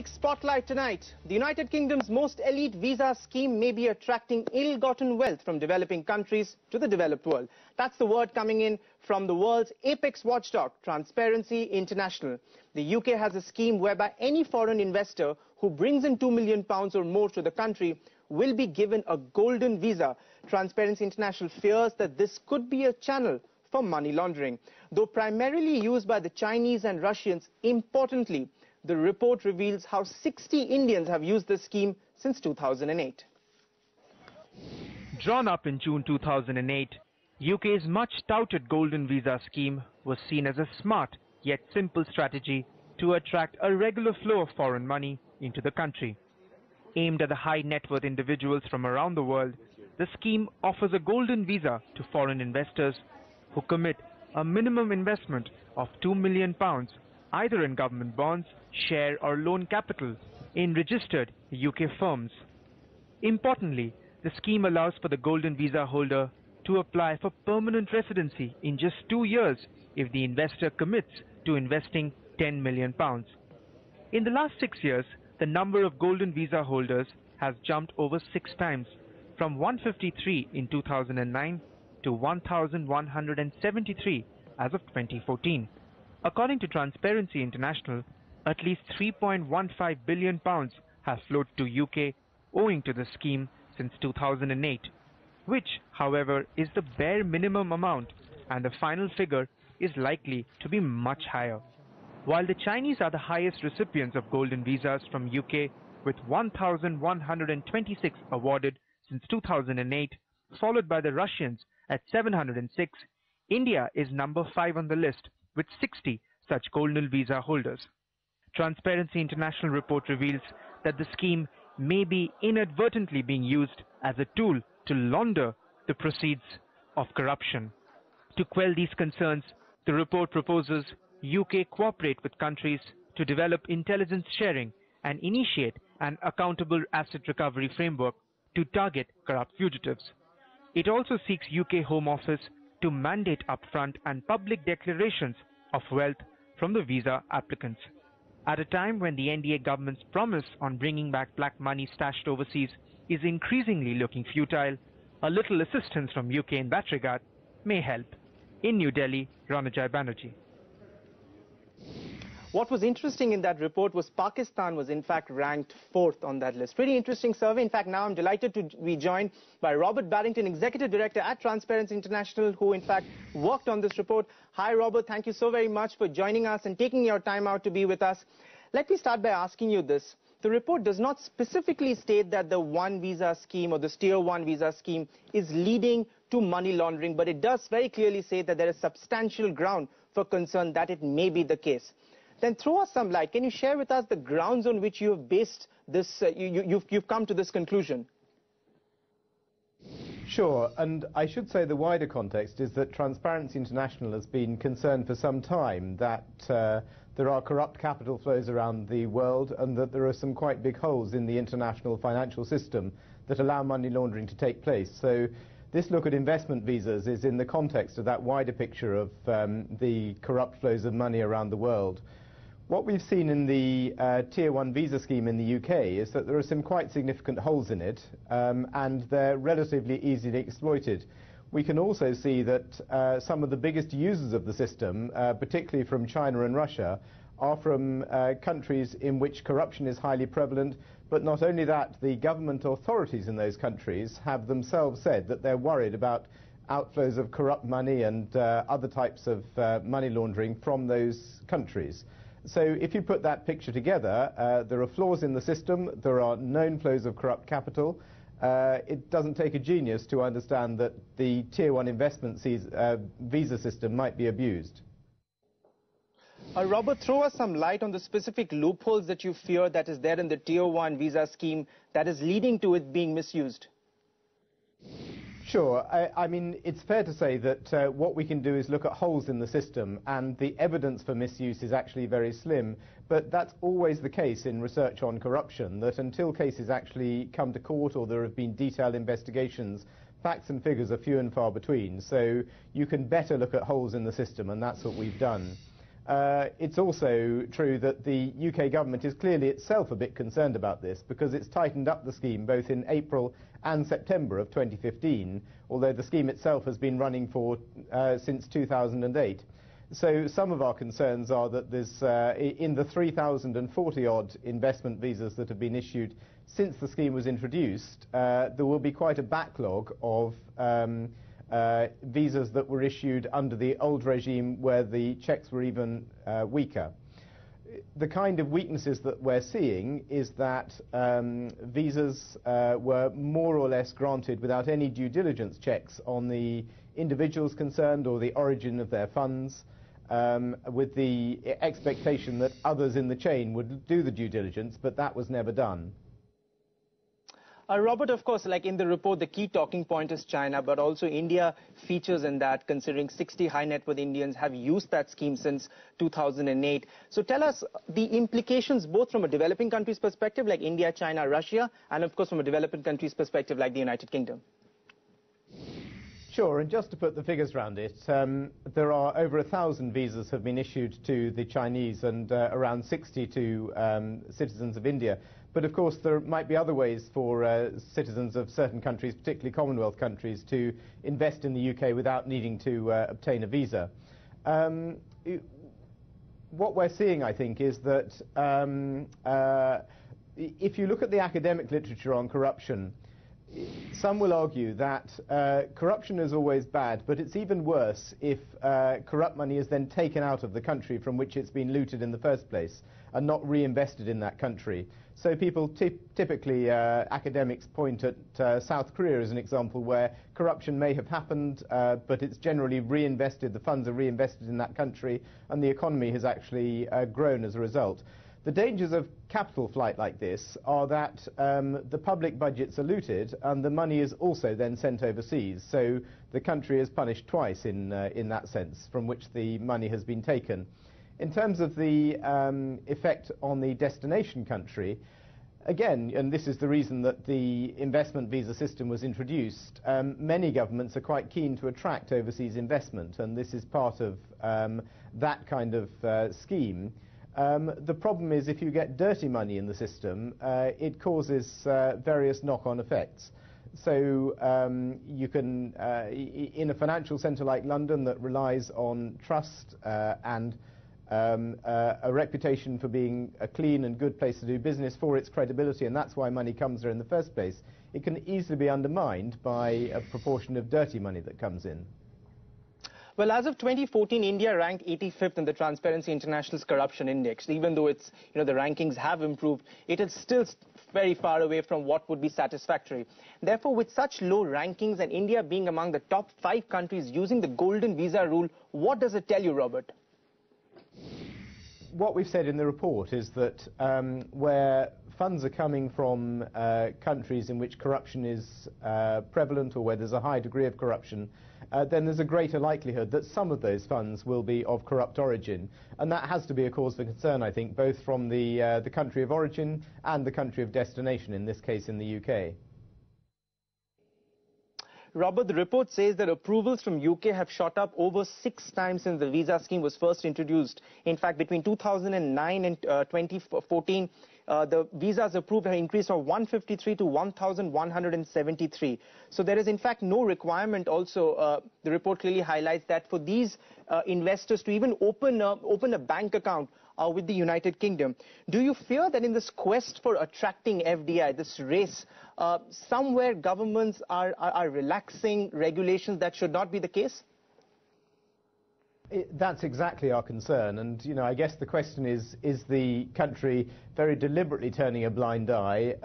spotlight tonight. The United Kingdom's most elite visa scheme may be attracting ill-gotten wealth from developing countries to the developed world. That's the word coming in from the world's apex watchdog, Transparency International. The UK has a scheme whereby any foreign investor who brings in £2 million or more to the country will be given a golden visa. Transparency International fears that this could be a channel for money laundering. Though primarily used by the Chinese and Russians, importantly, the report reveals how 60 Indians have used this scheme since 2008. Drawn up in June 2008, UK's much touted golden visa scheme was seen as a smart yet simple strategy to attract a regular flow of foreign money into the country. Aimed at the high net worth individuals from around the world, the scheme offers a golden visa to foreign investors who commit a minimum investment of £2 million either in government bonds, share or loan capital in registered UK firms. Importantly, the scheme allows for the golden visa holder to apply for permanent residency in just 2 years if the investor commits to investing £10 million. In the last 6 years, the number of golden visa holders has jumped over 6 times, from 153 in 2009 to 1,173 as of 2014. According to Transparency International, at least £3.15 billion have flowed to UK owing to the scheme since 2008, which, however, is the bare minimum amount, and the final figure is likely to be much higher. While the Chinese are the highest recipients of golden visas from UK, with 1,126 awarded since 2008, followed by the Russians at 706, India is number 5 on the list, with 60 such golden visa holders. Transparency International report reveals that the scheme may be inadvertently being used as a tool to launder the proceeds of corruption. To quell these concerns, the report proposes UK cooperate with countries to develop intelligence sharing and initiate an accountable asset recovery framework to target corrupt fugitives. It also seeks UK Home Office to mandate upfront and public declarations of wealth from the visa applicants. At a time when the NDA government's promise on bringing back black money stashed overseas is increasingly looking futile, a little assistance from UK in that regard may help. In New Delhi, Ranajai Banerjee. What was interesting in that report was Pakistan was in fact ranked 4th on that list. Pretty interesting survey. In fact, now I'm delighted to be joined by Robert Barrington, Executive Director at Transparency International, who in fact worked on this report. Hi Robert, thank you so very much for joining us and taking your time out to be with us. Let me start by asking you this. The report does not specifically state that the one visa scheme or the tier 1 visa scheme is leading to money laundering, but it does very clearly say that there is substantial ground for concern that it may be the case. Then throw us some light. Can you share with us the grounds on which you have based this, you've come to this conclusion? Sure, and I should say the wider context is that Transparency International has been concerned for some time that there are corrupt capital flows around the world and that there are some quite big holes in the international financial system that allow money laundering to take place. So this look at investment visas is in the context of that wider picture of the corrupt flows of money around the world. What we've seen in the Tier 1 visa scheme in the UK is that there are some quite significant holes in it, and they're relatively easily exploited. We can also see that some of the biggest users of the system, particularly from China and Russia, are from countries in which corruption is highly prevalent. But not only that, the government authorities in those countries have themselves said that they're worried about outflows of corrupt money and other types of money laundering from those countries. So if you put that picture together, there are flaws in the system, there are known flows of corrupt capital. It doesn't take a genius to understand that the Tier 1 investment visa system might be abused. Robert, throw us some light on the specific loopholes that you fear that is there in the Tier 1 visa scheme that is leading to it being misused. Sure. I mean, it's fair to say that what we can do is look at holes in the system, and the evidence for misuse is actually very slim. But that's always the case in research on corruption, that until cases actually come to court or there have been detailed investigations, facts and figures are few and far between. So you can better look at holes in the system, and that's what we've done. It's also true that the UK government is clearly itself a bit concerned about this, because it's tightened up the scheme both in April and September of 2015, although the scheme itself has been running for since 2008. So some of our concerns are that there's, in the 3,040 odd investment visas that have been issued since the scheme was introduced, there will be quite a backlog of visas that were issued under the old regime where the checks were even weaker. The kind of weaknesses that we're seeing is that visas were more or less granted without any due diligence checks on the individuals concerned or the origin of their funds, with the expectation that others in the chain would do the due diligence, but that was never done. Robert, of course, like in the report, the key talking point is China, but also India features in that, considering 60 high net worth Indians have used that scheme since 2008. So tell us the implications, both from a developing country's perspective, like India, China, Russia, and of course from a developing country's perspective, like the United Kingdom. Sure, and just to put the figures around it, there are over 1,000 visas have been issued to the Chinese and around 60 to citizens of India. But of course there might be other ways for citizens of certain countries, particularly Commonwealth countries, to invest in the UK without needing to obtain a visa. What we're seeing, I think, is that if you look at the academic literature on corruption, some will argue that corruption is always bad, but it's even worse if corrupt money is then taken out of the country from which it's been looted in the first place and not reinvested in that country. So people typically, academics point at South Korea as an example where corruption may have happened, but it's generally reinvested, the funds are reinvested in that country, and the economy has actually grown as a result. The dangers of capital flight like this are that the public budgets are looted and the money is also then sent overseas. So the country is punished twice in that sense, from which the money has been taken. In terms of the effect on the destination country, again, and this is the reason that the investment visa system was introduced, many governments are quite keen to attract overseas investment, and this is part of that kind of scheme. The problem is if you get dirty money in the system, it causes various knock-on effects. So you can, in a financial centre like London that relies on trust and a reputation for being a clean and good place to do business for its credibility, and that's why money comes there in the first place, it can easily be undermined by a proportion of dirty money that comes in. Well, as of 2014, India ranked 85th in the Transparency International's Corruption Index. Even though it's, the rankings have improved, it is still very far away from what would be satisfactory. Therefore, with such low rankings and India being among the top 5 countries using the golden visa rule, what does it tell you, Robert? What we've said in the report is that where funds are coming from countries in which corruption is prevalent or where there's a high degree of corruption, then there's a greater likelihood that some of those funds will be of corrupt origin. And that has to be a cause for concern, I think, both from the country of origin and the country of destination, in this case in the UK. Robert, the report says that approvals from UK have shot up over 6 times since the visa scheme was first introduced. In fact, between 2009 and 2014, the visas approved have increased from 153 to 1,173. So there is in fact no requirement also, the report clearly highlights that for these investors to even open a bank account with the United Kingdom. Do you fear that in this quest for attracting FDI, this race, somewhere governments are relaxing regulations that should not be the case? That's exactly our concern, and I guess the question is the country very deliberately turning a blind eye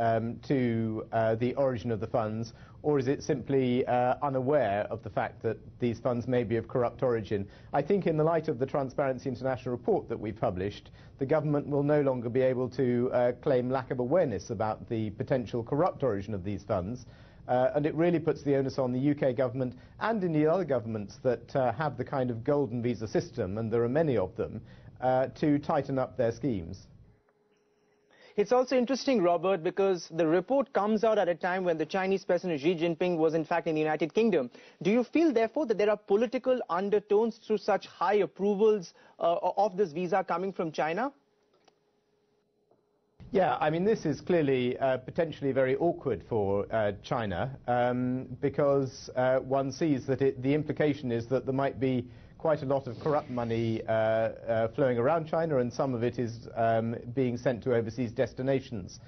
to the origin of the funds, or is it simply unaware of the fact that these funds may be of corrupt origin? I think in the light of the Transparency International report that we published, the government will no longer be able to claim lack of awareness about the potential corrupt origin of these funds. And it really puts the onus on the UK government and indeed other governments that have the kind of golden visa system, and there are many of them, to tighten up their schemes. It's also interesting, Robert, because the report comes out at a time when the Chinese President Xi Jinping was in fact in the United Kingdom. Do you feel, therefore, that there are political undertones through such high approvals of this visa coming from China? Yeah, I mean, this is clearly potentially very awkward for China because one sees that the implication is that there might be quite a lot of corrupt money flowing around China, and some of it is being sent to overseas destinations.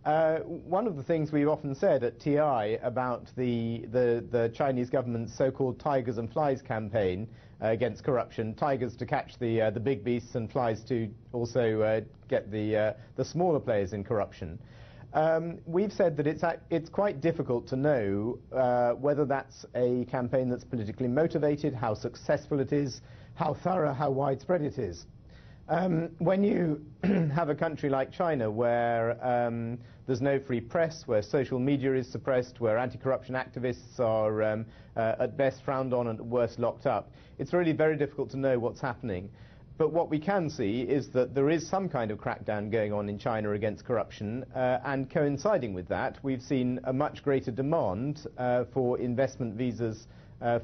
One of the things we've often said at TI about the Chinese government's so-called tigers and flies campaign against corruption, tigers to catch the big beasts and flies to also get the smaller players in corruption. We've said that it's quite difficult to know whether that's a campaign that's politically motivated, how successful it is, how thorough, how widespread it is. When you have a country like China where there's no free press, where social media is suppressed, where anti-corruption activists are at best frowned on and at worst locked up, it's really very difficult to know what's happening. But what we can see is that there is some kind of crackdown going on in China against corruption, and coinciding with that, we've seen a much greater demand for investment visas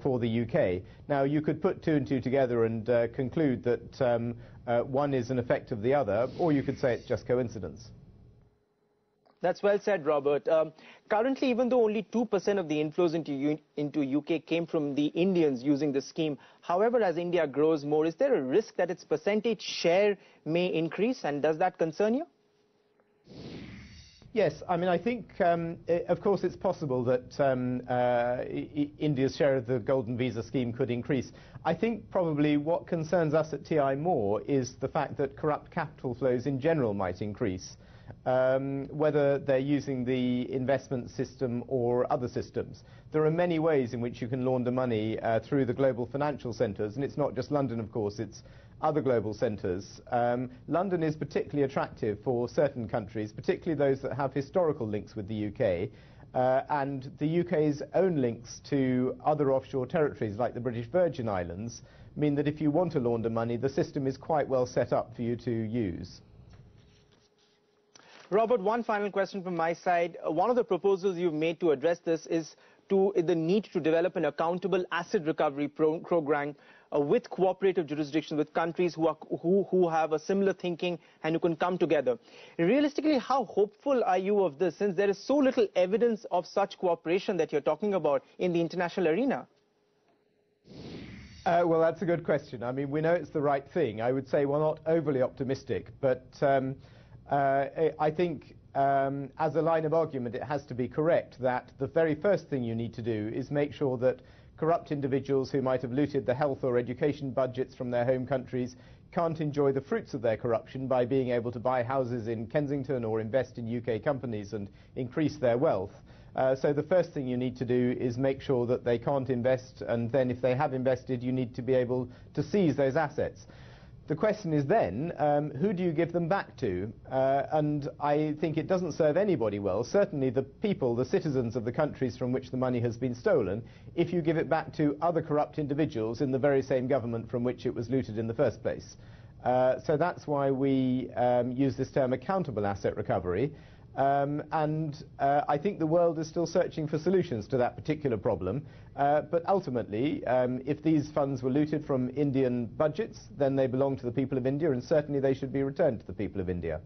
for the UK. Now, you could put two and two together and conclude that one is an effect of the other, or you could say it's just coincidence. That's well said, Robert. Currently, even though only 2% of the inflows into UK came from the Indians using the scheme, however, as India grows more, is there a risk that its percentage share may increase, and does that concern you? Yes, I mean, I think, of course, it's possible that India's share of the golden visa scheme could increase. I think probably what concerns us at TI more is the fact that corrupt capital flows in general might increase, whether they're using the investment system or other systems. There are many ways in which you can launder money through the global financial centres, and it's not just London, of course, it's other global centres. London is particularly attractive for certain countries, particularly those that have historical links with the UK, and the UK's own links to other offshore territories like the British Virgin Islands mean that if you want to launder money, the system is quite well set up for you to use. Robert, one final question from my side. One of the proposals you've made to address this is the need to develop an accountable asset recovery program with cooperative jurisdictions, with countries who have a similar thinking and who can come together. Realistically, how hopeful are you of this, since there is so little evidence of such cooperation that you're talking about in the international arena? Well, that's a good question. I mean, we know it's the right thing. I would say we're not overly optimistic, but I think as a line of argument it has to be correct that the very first thing you need to do is make sure that corrupt individuals who might have looted the health or education budgets from their home countries can't enjoy the fruits of their corruption by being able to buy houses in Kensington or invest in UK companies and increase their wealth. So the first thing you need to do is make sure that they can't invest, and then if they have invested, you need to be able to seize those assets. The question is then, who do you give them back to? And I think it doesn't serve anybody well, certainly the people, the citizens of the countries from which the money has been stolen, if you give it back to other corrupt individuals in the very same government from which it was looted in the first place. So that's why we use this term accountable asset recovery. I think the world is still searching for solutions to that particular problem. But ultimately, if these funds were looted from Indian budgets, then they belong to the people of India, and certainly they should be returned to the people of India.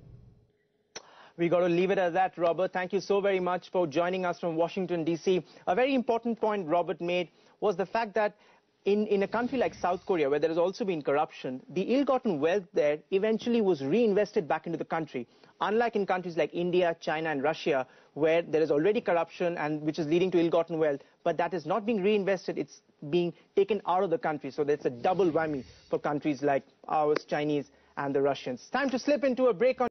We got to leave it at that, Robert. Thank you so very much for joining us from Washington, D.C. A very important point Robert made was the fact that in a country like South Korea, where there has also been corruption, the ill-gotten wealth there eventually was reinvested back into the country. Unlike in countries like India, China and Russia, where there is already corruption and which is leading to ill-gotten wealth, but that is not being reinvested, it's being taken out of the country. So that's a double whammy for countries like ours, Chinese and the Russians. Time to slip into a break on